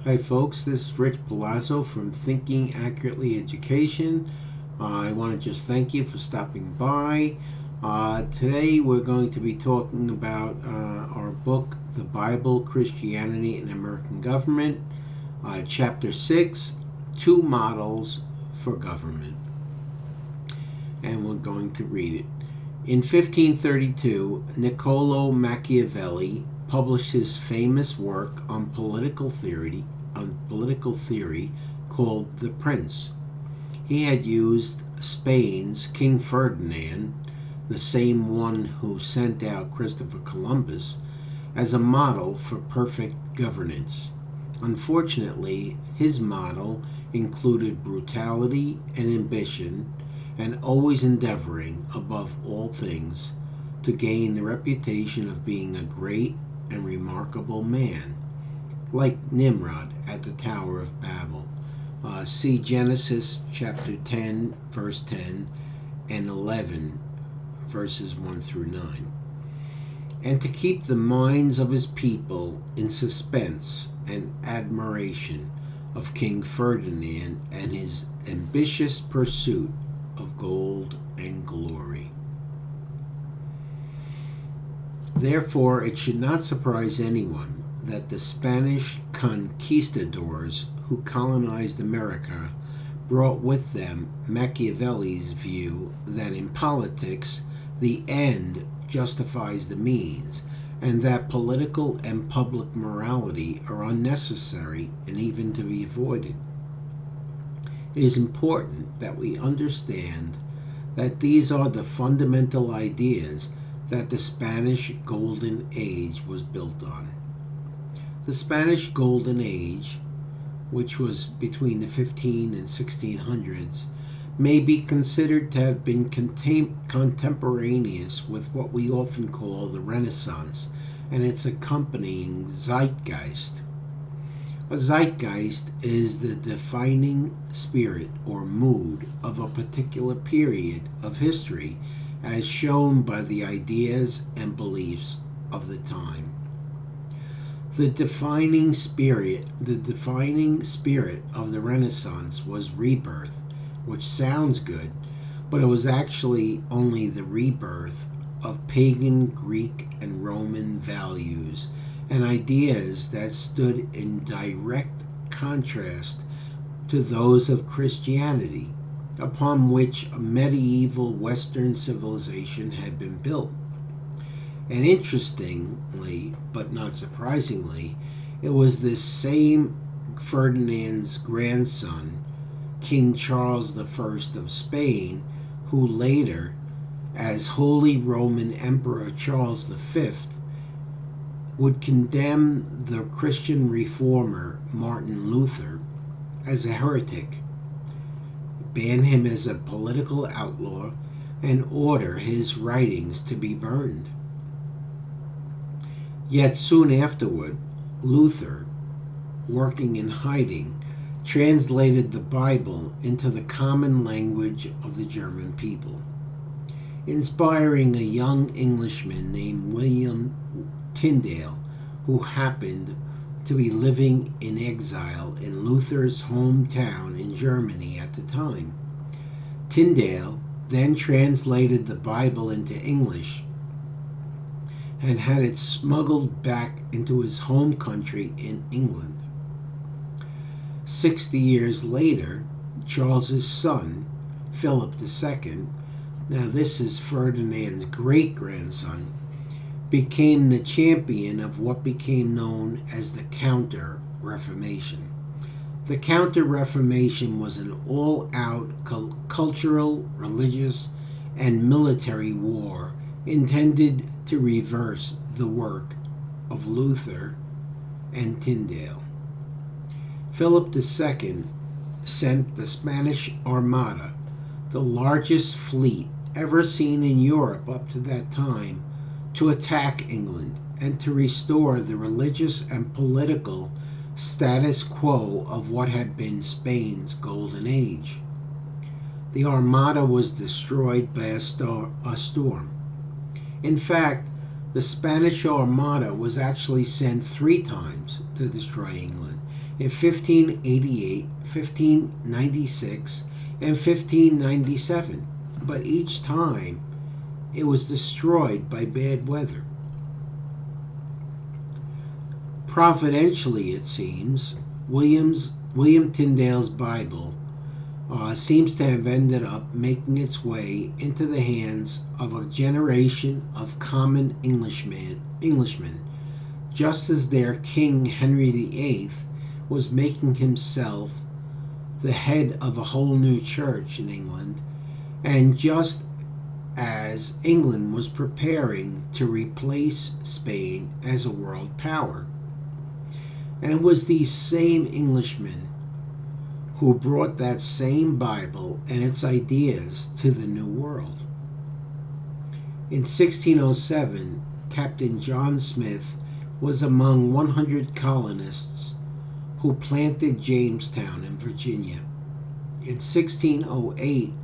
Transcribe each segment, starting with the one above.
Hi folks, this is Rich Palazzo from Thinking Accurately Education. I want to just thank you for stopping by. Today we're going to be talking about our book, The Bible, Christianity, and American Government, Chapter 6, Two Models for Government. And we're going to read it. In 1532, Niccolo Machiavelli published his famous work on political theory called The Prince. He had used Spain's King Ferdinand, the same one who sent out Christopher Columbus, as a model for perfect governance. Unfortunately, his model included brutality and ambition, and always endeavoring, above all things, to gain the reputation of being a great and remarkable man, like Nimrod at the Tower of Babel. See Genesis chapter 10, verse 10, and 11, verses 1 through 9. And to keep the minds of his people in suspense and admiration of King Ferdinand and his ambitious pursuit of gold and glory. Therefore, it should not surprise anyone that the Spanish Conquistadores who colonized America brought with them Machiavelli's view that in politics the end justifies the means, and that political and public morality are unnecessary and even to be avoided. It is important that we understand that these are the fundamental ideas that the Spanish Golden Age was built on. The Spanish Golden Age, which was between the 15 and 1600s, may be considered to have been contemporaneous with what we often call the Renaissance and its accompanying zeitgeist. A zeitgeist is the defining spirit or mood of a particular period of history as shown by the ideas and beliefs of the time. The defining spirit of the Renaissance was rebirth, which sounds good, but it was actually only the rebirth of pagan Greek and Roman values and ideas that stood in direct contrast to those of Christianity, upon which a medieval Western civilization had been built. And interestingly, but not surprisingly, it was this same Ferdinand's grandson, King Charles I of Spain, who later, as Holy Roman Emperor Charles V, would condemn the Christian reformer Martin Luther as a heretic, ban him as a political outlaw, and order his writings to be burned. Yet soon afterward, Luther, working in hiding, translated the Bible into the common language of the German people, inspiring a young Englishman named William Tyndale, who happened to be living in exile in Luther's hometown in Germany at the time. Tyndale then translated the Bible into English and had it smuggled back into his home country in England. 60 years later, Charles's son, Philip II, now this is Ferdinand's great-grandson, became the champion of what became known as the Counter-Reformation. The Counter-Reformation was an all-out cultural, religious, and military war intended to reverse the work of Luther and Tyndale. Philip II sent the Spanish Armada, the largest fleet ever seen in Europe up to that time, to attack England and to restore the religious and political status quo of what had been Spain's Golden Age. The Armada was destroyed by a storm. In fact, the Spanish Armada was actually sent 3 times to destroy England, in 1588, 1596, and 1597, but each time it was destroyed by bad weather. Providentially, it seems, William Tyndale's Bible seems to have ended up making its way into the hands of a generation of common Englishmen, just as their King Henry VIII was making himself the head of a whole new church in England, and just as England was preparing to replace Spain as a world power. And it was these same Englishmen who brought that same Bible and its ideas to the New World. In 1607, Captain John Smith was among 100 colonists who planted Jamestown in Virginia. In 1608,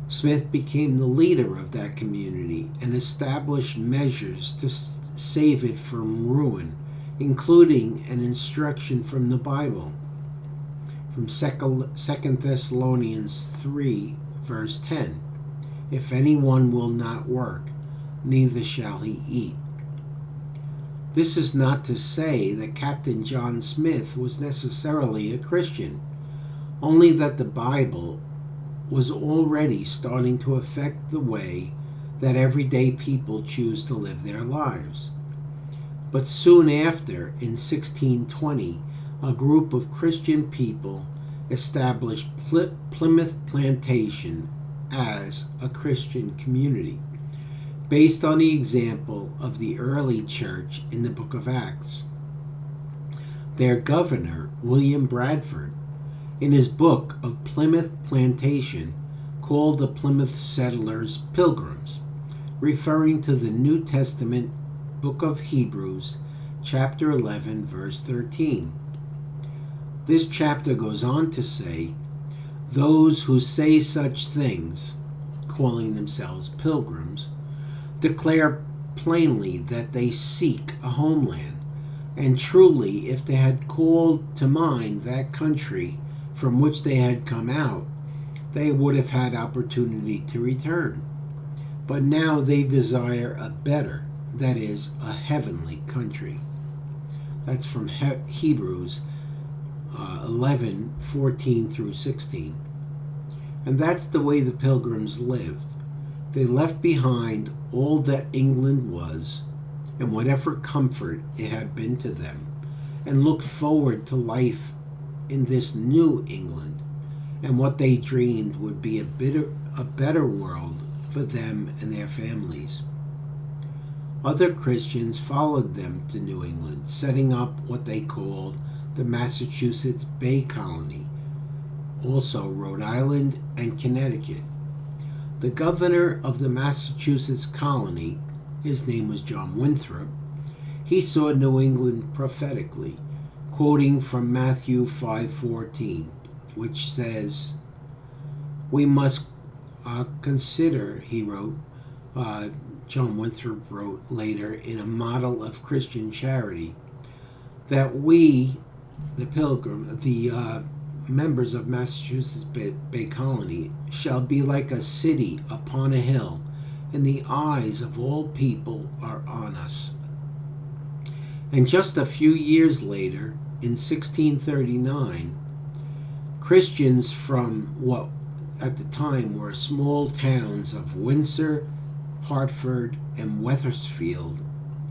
Smith became the leader of that community and established measures to save it from ruin, including an instruction from the Bible, from 2 Thessalonians 3, verse 10. If anyone will not work, neither shall he eat. This is not to say that Captain John Smith was necessarily a Christian, only that the Bible was already starting to affect the way that everyday people choose to live their lives. But soon after, in 1620, a group of Christian people established Plymouth Plantation as a Christian community, based on the example of the early church in the book of Acts. Their governor, William Bradford, in his book of Plymouth Plantation, called the Plymouth settlers pilgrims, referring to the New Testament book of Hebrews, chapter 11, verse 13. This chapter goes on to say, those who say such things, calling themselves pilgrims, declare plainly that they seek a homeland, and truly, if they had called to mind that country from which they had come out, they would have had opportunity to return. But now they desire a better, that is, a heavenly country. That's from Hebrews 11, 14 through 16. And that's the way the pilgrims lived. They left behind all that England was and whatever comfort it had been to them, and looked forward to life in this new England and what they dreamed would be a better world for them and their families. Other Christians followed them to New England, setting up what they called the Massachusetts Bay Colony, also Rhode Island and Connecticut. The governor of the Massachusetts colony, his name was John Winthrop, he saw New England prophetically, quoting from Matthew 5:14, which says, we must consider, he wrote, John Winthrop wrote later in a model of Christian charity, that we, the members of Massachusetts Bay Colony, shall be like a city upon a hill, and the eyes of all people are on us. And just a few years later, in 1639, Christians from what at the time were small towns of Windsor, Hartford, and Wethersfield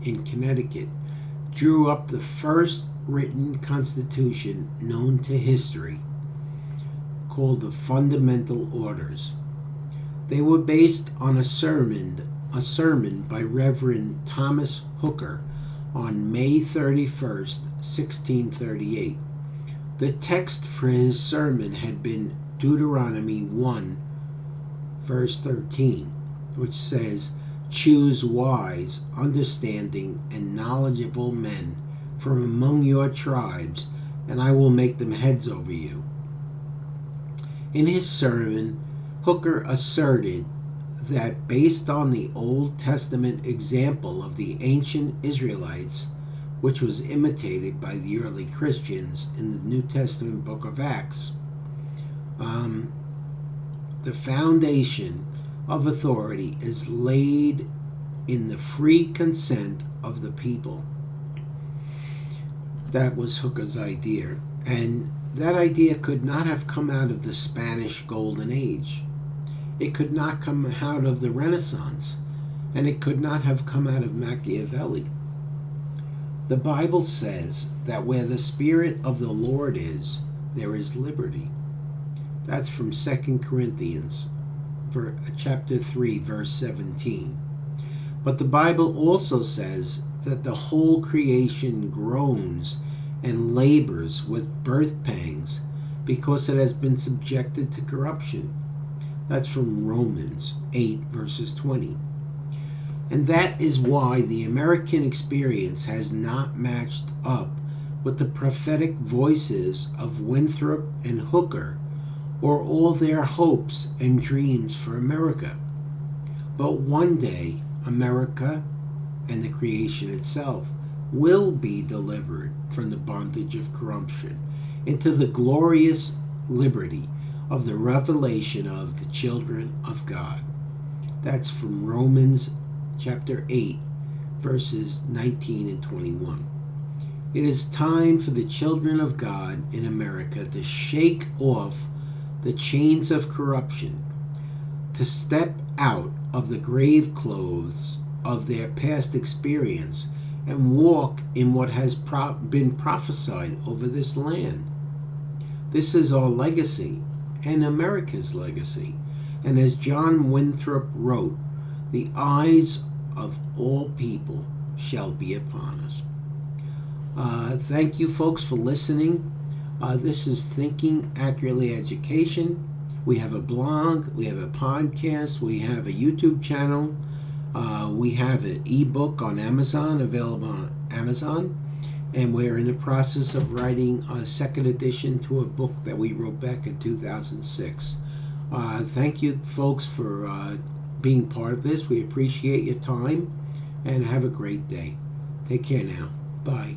in Connecticut drew up the first written constitution known to history, called the Fundamental Orders. They were based on a sermon by Reverend Thomas Hooker on May 31st, 1638. The text for his sermon had been Deuteronomy 1, verse 13, which says, choose wise, understanding, and knowledgeable men from among your tribes, and I will make them heads over you. In his sermon, Hooker asserted that based on the Old Testament example of the ancient Israelites, which was imitated by the early Christians in the New Testament book of Acts. The foundation of authority is laid in the free consent of the people. That was Hooker's idea. And that idea could not have come out of the Spanish Golden Age. It could not come out of the Renaissance. And it could not have come out of Machiavelli. The Bible says that where the Spirit of the Lord is, there is liberty. That's from 2 Corinthians, chapter 3, verse 17. But the Bible also says that the whole creation groans and labors with birth pangs because it has been subjected to corruption. That's from Romans 8, verses 20. And that is why the American experience has not matched up with the prophetic voices of Winthrop and Hooker, or all their hopes and dreams for America. But one day, America and the creation itself will be delivered from the bondage of corruption into the glorious liberty of the revelation of the children of God. That's from Romans chapter 8, verses 19 and 21. It is time for the children of God in America to shake off the chains of corruption, to step out of the grave clothes of their past experience and walk in what has been prophesied over this land. This is our legacy and America's legacy. And as John Winthrop wrote, the eyes of all people shall be upon us. Thank you, folks, for listening. This is Thinking Accurately Education. We have a blog, we have a podcast, we have a YouTube channel, we have an ebook on Amazon, available on Amazon, and we're in the process of writing a second edition to a book that we wrote back in 2006. Thank you, folks, for being part of this. We appreciate your time, and have a great day. Take care now. Bye.